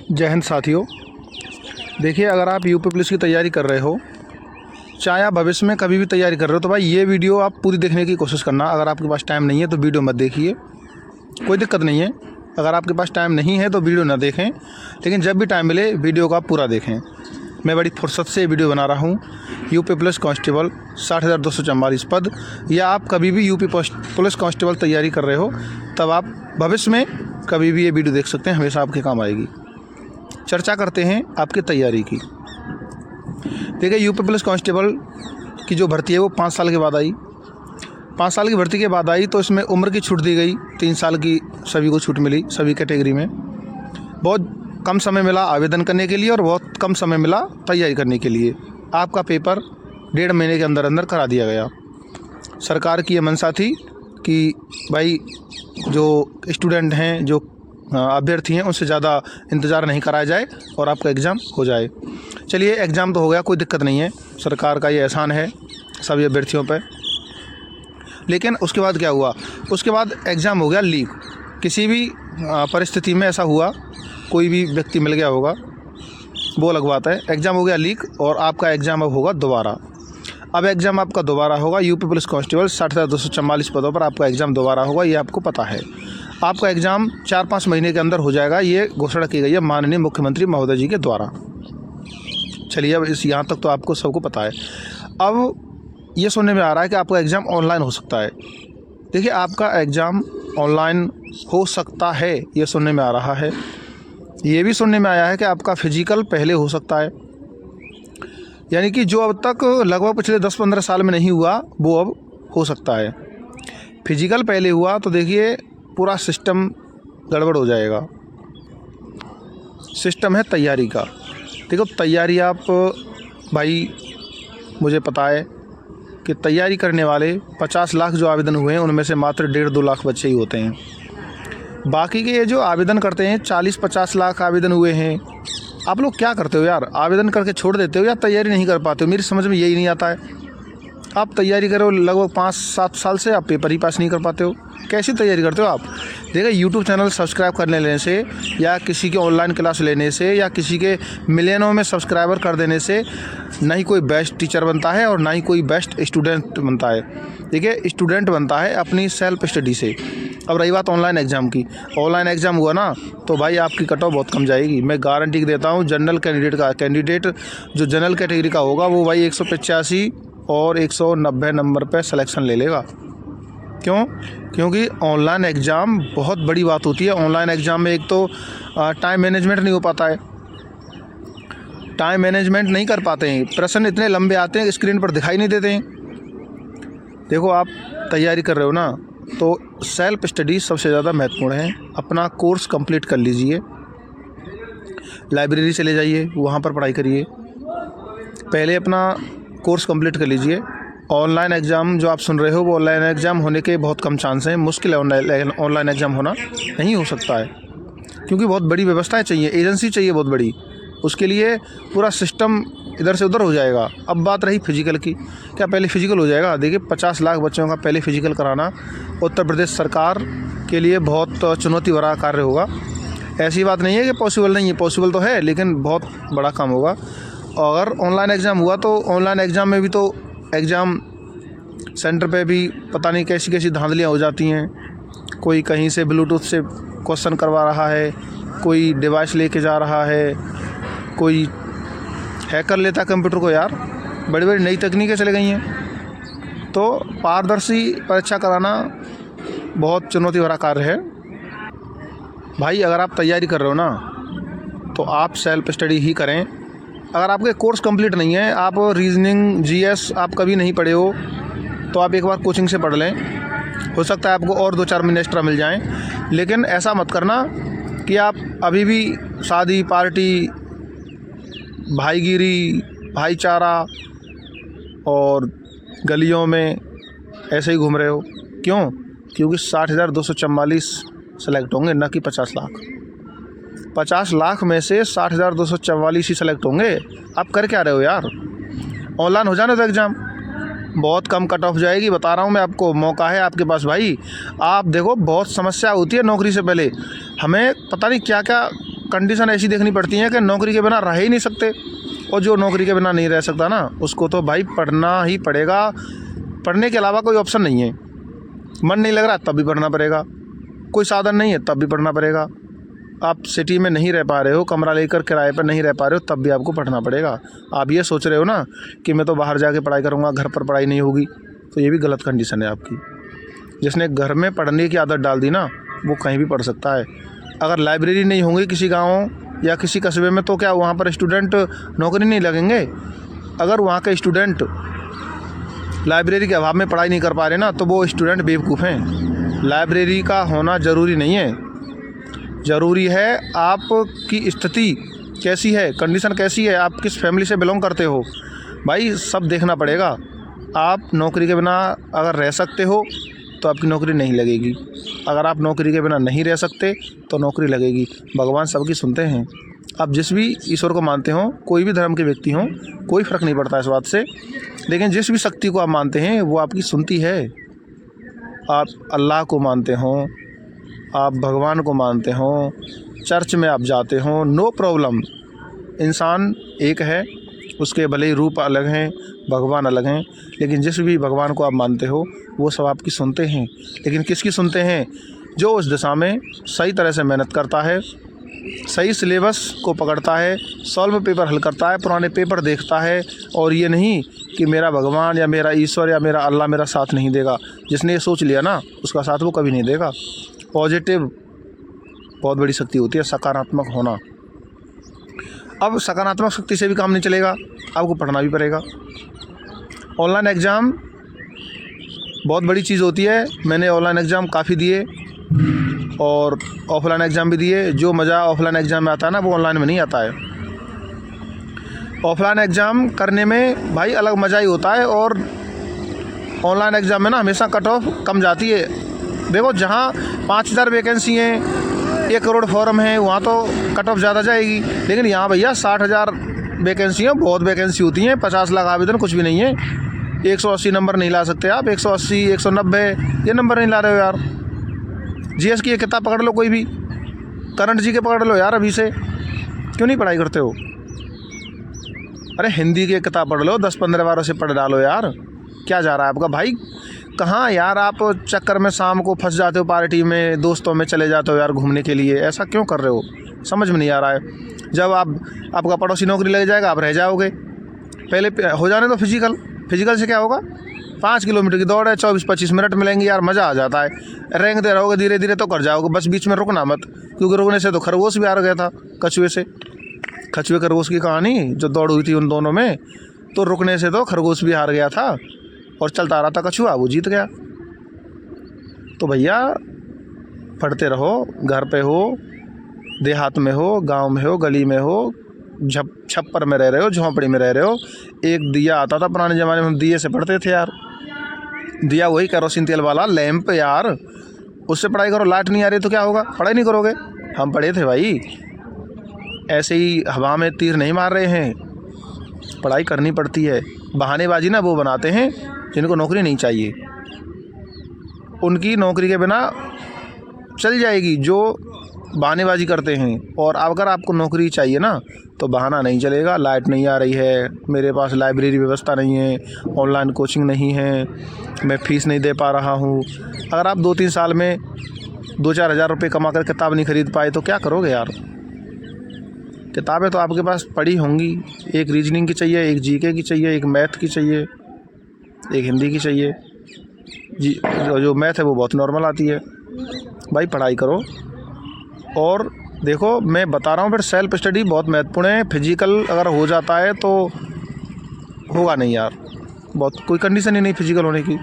जय हिंद साथियों। देखिए, अगर आप यूपी पुलिस की तैयारी कर रहे हो, चाहे आप भविष्य में कभी भी तैयारी कर रहे हो, तो भाई ये वीडियो आप पूरी देखने की कोशिश करना। अगर आपके पास टाइम नहीं है तो वीडियो मत देखिए, कोई दिक्कत नहीं है। अगर आपके पास टाइम नहीं है तो वीडियो ना देखें, लेकिन जब भी टाइम मिले वीडियो को आप पूरा देखें। मैं बड़ी फुर्सत से वीडियो बना रहा हूँ। यूपी पुलिस कांस्टेबल 60,244 पद, या आप कभी भी यूपी पुलिस कांस्टेबल तैयारी कर रहे हो, तब आप भविष्य में कभी भी ये वीडियो देख सकते हैं, हमेशा आपके काम आएगी। चर्चा करते हैं आपकी तैयारी की। देखिए, यूपी पुलिस कांस्टेबल की जो भर्ती है वो 5 साल के बाद आई। 5 साल की भर्ती के बाद आई तो इसमें उम्र की छूट दी गई। 3 साल की सभी को छूट मिली, सभी कैटेगरी में। बहुत कम समय मिला आवेदन करने के लिए और बहुत कम समय मिला तैयारी करने के लिए। आपका पेपर 1.5 महीने के अंदर अंदर करा दिया गया। सरकार की ये मंशा थी कि भाई जो स्टूडेंट हैं, जो अभ्यर्थी हैं, उनसे ज़्यादा इंतज़ार नहीं कराया जाए और आपका एग्ज़ाम हो जाए। चलिए, एग्ज़ाम तो हो गया, कोई दिक्कत नहीं है। सरकार का ये एहसान है सभी अभ्यर्थियों पर। लेकिन उसके बाद क्या हुआ? उसके बाद एग्ज़ाम हो गया लीक। किसी भी परिस्थिति में ऐसा हुआ, कोई भी व्यक्ति मिल गया होगा, वो अलग बात है। एग्ज़ाम हो गया लीक और आपका एग्ज़ाम अब होगा दोबारा। अब एग्ज़ाम आपका दोबारा होगा। यूपी पुलिस कांस्टेबल 60,244 पदों पर आपका एग्ज़ाम दोबारा होगा, ये आपको पता है। आपका एग्ज़ाम 4-5 महीने के अंदर हो जाएगा, ये घोषणा की गई है माननीय मुख्यमंत्री महोदय जी के द्वारा। चलिए, अब यहाँ तक तो आपको सबको पता है। अब ये सुनने में आ रहा है कि आपका एग्ज़ाम ऑनलाइन हो सकता है। देखिए, आपका एग्ज़ाम ऑनलाइन हो सकता है, ये सुनने में आ रहा है। ये भी सुनने में आया है कि आपका फिजिकल पहले हो सकता है, यानी कि जो अब तक लगभग पिछले 10-15 साल में नहीं हुआ वो अब हो सकता है। फिजिकल पहले हुआ तो देखिए पूरा सिस्टम गड़बड़ हो जाएगा। सिस्टम है तैयारी का। देखो, तैयारी आप भाई, मुझे पता है कि तैयारी करने वाले 50 लाख जो आवेदन हुए हैं उनमें से मात्र 1.5-2 लाख बच्चे ही होते हैं। बाकी के ये जो आवेदन करते हैं 40-50 लाख आवेदन हुए हैं। आप लोग क्या करते हो यार? आवेदन करके छोड़ देते हो या तैयारी नहीं कर पाते हो? मेरी समझ में यही नहीं आता है। आप तैयारी करो लगभग 5-7 साल से, आप पेपर ही पास नहीं कर पाते हो। कैसी तैयारी करते हो आप? देखिए, यूट्यूब चैनल सब्सक्राइब कर लेने से, या किसी के ऑनलाइन क्लास लेने से, या किसी के मिलियनों में सब्सक्राइबर कर देने से ना ही कोई बेस्ट टीचर बनता है और ना ही कोई बेस्ट स्टूडेंट बनता है। देखिए, स्टूडेंट बनता है अपनी सेल्फ स्टडी से। अब रही बात ऑनलाइन एग्ज़ाम की, ऑनलाइन एग्ज़ाम हुआ ना तो भाई आपकी कट ऑफ बहुत कम जाएगी। मैं गारंटी देता हूँ। जनरल कैंडिडेट जो जनरल कैटेगरी का होगा वो भाई 185 और 190 नंबर पे सिलेक्शन ले लेगा। क्यों? क्योंकि ऑनलाइन एग्ज़ाम बहुत बड़ी बात होती है। ऑनलाइन एग्ज़ाम में एक तो टाइम मैनेजमेंट नहीं हो पाता है, टाइम मैनेजमेंट नहीं कर पाते हैं। प्रश्न इतने लंबे आते हैं, स्क्रीन पर दिखाई नहीं देते हैं। देखो, आप तैयारी कर रहे हो ना, तो सेल्फ स्टडी सबसे ज़्यादा महत्वपूर्ण है। अपना कोर्स कंप्लीट कर लीजिए, लाइब्रेरी चले जाइए, वहाँ पर पढ़ाई करिए। पहले अपना कोर्स कंप्लीट कर लीजिए। ऑनलाइन एग्ज़ाम जो आप सुन रहे हो वो ऑनलाइन एग्ज़ाम होने के बहुत कम चांस हैं। मुश्किल है ऑनलाइन एग्ज़ाम होना, नहीं हो सकता है, क्योंकि बहुत बड़ी व्यवस्थाएं चाहिए, एजेंसी चाहिए बहुत बड़ी। उसके लिए पूरा सिस्टम इधर से उधर हो जाएगा। अब बात रही फिजिकल की, क्या पहले फिजिकल हो जाएगा? देखिए, 50 लाख बच्चों का पहले फिजिकल कराना उत्तर प्रदेश सरकार के लिए बहुत चुनौती भरा कार्य होगा। ऐसी बात नहीं है कि पॉसिबल नहीं है, पॉसिबल तो है, लेकिन बहुत बड़ा काम होगा। अगर ऑनलाइन एग्ज़ाम हुआ तो ऑनलाइन एग्ज़ाम में भी तो एग्ज़ाम सेंटर पे भी पता नहीं कैसी कैसी धांधलियाँ हो जाती हैं। कोई कहीं से ब्लूटूथ से क्वेश्चन करवा रहा है, कोई डिवाइस लेके जा रहा है, कोई हैकर लेता कंप्यूटर को। यार, बड़ी बड़ी नई तकनीकें चली गई हैं। तो पारदर्शी परीक्षा कराना बहुत चुनौती भरा कार्य है। भाई, अगर आप तैयारी कर रहे हो ना तो आप सेल्फ स्टडी ही करें। अगर आपके कोर्स कंप्लीट नहीं है, आप रीजनिंग, जीएस आप कभी नहीं पढ़े हो, तो आप एक बार कोचिंग से पढ़ लें। हो सकता है आपको और 2-4 महीने एक्स्ट्रा मिल जाएं। लेकिन ऐसा मत करना कि आप अभी भी शादी पार्टी, भाईगिरी, भाईचारा और गलियों में ऐसे ही घूम रहे हो। क्यों? क्योंकि 60,244 सेलेक्ट होंगे, ना कि 50 लाख। 50 लाख में से 60,244 ही सेलेक्ट होंगे। आप कर क्या रहे हो यार? ऑनलाइन हो जाने दो एग्ज़ाम, बहुत कम कट ऑफ जाएगी। बता रहा हूँ मैं आपको, मौका है आपके पास भाई। आप देखो, बहुत समस्या होती है नौकरी से पहले। हमें पता नहीं क्या क्या कंडीशन ऐसी देखनी पड़ती है कि नौकरी के बिना रह ही नहीं सकते, और जो नौकरी के बिना नहीं रह सकता ना, उसको तो भाई पढ़ना ही पड़ेगा। पढ़ने के अलावा कोई ऑप्शन नहीं है। मन नहीं लग रहा तब भी पढ़ना पड़ेगा, कोई साधन नहीं है तब भी पढ़ना पड़ेगा। आप सिटी में नहीं रह पा रहे हो, कमरा लेकर किराए पर नहीं रह पा रहे हो, तब भी आपको पढ़ना पड़ेगा। आप ये सोच रहे हो ना कि मैं तो बाहर जाके पढ़ाई करूँगा, घर पर पढ़ाई नहीं होगी, तो ये भी गलत कंडीशन है आपकी। जिसने घर में पढ़ने की आदत डाल दी ना, वो कहीं भी पढ़ सकता है। अगर लाइब्रेरी नहीं होंगी किसी गाँव या किसी कस्बे में, तो क्या वहाँ पर स्टूडेंट नौकरी नहीं लगेंगे? अगर वहाँ के स्टूडेंट लाइब्रेरी के अभाव में पढ़ाई नहीं कर पा रहे ना, तो वो स्टूडेंट बेवकूफ़ हैं। लाइब्रेरी का होना ज़रूरी नहीं है। ज़रूरी है आपकी स्थिति कैसी है, कंडीशन कैसी है, आप किस फैमिली से बिलोंग करते हो, भाई सब देखना पड़ेगा। आप नौकरी के बिना अगर रह सकते हो तो आपकी नौकरी नहीं लगेगी। अगर आप नौकरी के बिना नहीं रह सकते तो नौकरी लगेगी। भगवान सबकी सुनते हैं। आप जिस भी ईश्वर को मानते हो, कोई भी धर्म के व्यक्ति हों, कोई फ़र्क नहीं पड़ता इस बात से, लेकिन जिस भी शक्ति को आप मानते हैं वो आपकी सुनती है। आप अल्लाह को मानते हो, आप भगवान को मानते हो, चर्च में आप जाते हो, नो प्रॉब्लम। इंसान एक है, उसके भले ही रूप अलग हैं, भगवान अलग हैं, लेकिन जिस भी भगवान को आप मानते हो वो सब आपकी सुनते हैं। लेकिन किसकी सुनते हैं? जो उस दिशा में सही तरह से मेहनत करता है, सही सिलेबस को पकड़ता है, सॉल्व पेपर हल करता है, पुराने पेपर देखता है, और ये नहीं कि मेरा भगवान या मेरा ईश्वर या मेरा अल्लाह मेरा साथ नहीं देगा। जिसने ये सोच लिया ना, उसका साथ वो कभी नहीं देगा। पॉजिटिव बहुत बड़ी शक्ति होती है, सकारात्मक होना। अब सकारात्मक शक्ति से भी काम नहीं चलेगा, आपको पढ़ना भी पड़ेगा। ऑनलाइन एग्ज़ाम बहुत बड़ी चीज़ होती है। मैंने ऑनलाइन एग्ज़ाम काफ़ी दिए और ऑफलाइन एग्ज़ाम भी दिए। जो मज़ा ऑफलाइन एग्ज़ाम में आता है ना, वो ऑनलाइन में नहीं आता है। ऑफलाइन एग्ज़ाम करने में भाई अलग मज़ा ही होता है, और ऑनलाइन एग्ज़ाम में ना हमेशा कट ऑफ कम जाती है। देखो, जहाँ 5000 वैकेंसी हैं, 1 करोड़ फॉर्म है, वहाँ तो कट ऑफ ज़्यादा जाएगी। लेकिन यहाँ भैया 60,000 वैकेंसी हैं, बहुत वैकेंसी होती हैं। 50 लाख आवेदन कुछ भी नहीं है। 180 नंबर नहीं ला सकते आप, 180, 190 ये नंबर नहीं ला रहे हो यार। जीएस की एक किताब पकड़ लो, कोई भी करंट जी के पकड़ लो यार, अभी से क्यों नहीं पढ़ाई करते हो? अरे हिंदी की एक किताब पढ़ लो, 10-15 बार उसे पढ़ डालो यार। क्या जा रहा है आपका भाई? कहाँ यार, आप चक्कर में शाम को फंस जाते हो, पार्टी में दोस्तों में चले जाते हो यार घूमने के लिए। ऐसा क्यों कर रहे हो? समझ में नहीं आ रहा है। जब आपका पड़ोसी नौकरी लग जाएगा, आप रह जाओगे। पहले हो जाने तो फिजिकल से क्या होगा? 5 किलोमीटर की दौड़ है, 24-25 मिनट मिलेंगे यार, मज़ा आ जाता है। रेंगते रहोगे, धीरे धीरे तो कर जाओगे, बस बीच में रुकना मत, क्योंकि रुकने से तो खरगोश भी हार गया था कछुए से। कछुए खरगोश की कहानी जो दौड़ हुई थी उन दोनों में, तो रुकने से तो खरगोश भी हार गया था, और चलता रहा था कछुआ, वो जीत गया। तो भैया पढ़ते रहो, घर पे हो, देहात में हो, गांव में हो, गली में हो, छप्पर में रह रहे हो, झोंपड़ी में रह रहे हो। एक दिया आता था पुराने ज़माने में, हम दिए से पढ़ते थे यार। दिया वही केरोसिन तेल वाला लैंप यार, उससे पढ़ाई करो। लाइट नहीं आ रही तो क्या होगा? पढ़ाई नहीं करोगे। हम पढ़े थे भाई, ऐसे ही हवा में तीर नहीं मार रहे हैं, पढ़ाई करनी पड़ती है। बहानेबाजी ना वो बनाते हैं जिनको नौकरी नहीं चाहिए, उनकी नौकरी के बिना चल जाएगी जो बहानेबाजी करते हैं। और अगर आपको नौकरी चाहिए ना, तो बहाना नहीं चलेगा। लाइट नहीं आ रही है, मेरे पास लाइब्रेरी व्यवस्था नहीं है, ऑनलाइन कोचिंग नहीं है, मैं फ़ीस नहीं दे पा रहा हूँ। अगर आप 2-3 साल में 2-4 हज़ार रुपये कमा कर किताब नहीं खरीद पाए तो क्या करोगे यार? किताबें तो आपके पास पड़ी होंगी, एक रीजनिंग की चाहिए, एक जीके की चाहिए, एक मैथ की चाहिए, एक हिंदी की चाहिए। जी, जो मैथ है वो बहुत नॉर्मल आती है। भाई पढ़ाई करो। और देखो, मैं बता रहा हूँ, फिर सेल्फ स्टडी बहुत महत्वपूर्ण है। फिजिकल अगर हो जाता है तो होगा नहीं यार, बहुत कोई कंडीशन ही नहीं फिजिकल होने की।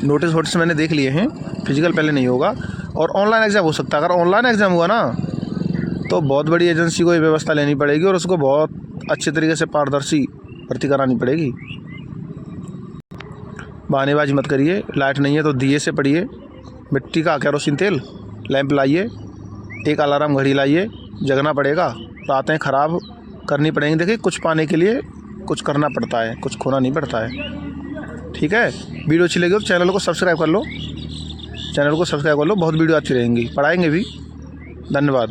नोटिस मैंने देख लिए हैं, फिजिकल पहले नहीं होगा। और ऑनलाइन एग्ज़ाम हो सकता है। अगर ऑनलाइन एग्ज़ाम हुआ ना, तो बहुत बड़ी एजेंसी को ये व्यवस्था लेनी पड़ेगी और उसको बहुत अच्छे तरीके से पारदर्शी भर्ती करानी पड़ेगी। बहानेबाजी मत करिए। लाइट नहीं है तो दिए से पढ़िए, मिट्टी का केरोसिन तेल लैंप लाइए, एक अलार्म घड़ी लाइए, जगना पड़ेगा, रातें ख़राब करनी पड़ेंगी। देखिए, कुछ पाने के लिए कुछ करना पड़ता है, कुछ खोना नहीं पड़ता है। ठीक है, वीडियो अच्छी लगी तो चैनल को सब्सक्राइब कर लो, बहुत वीडियो अच्छी रहेंगी, पढ़ाएंगे भी। धन्यवाद।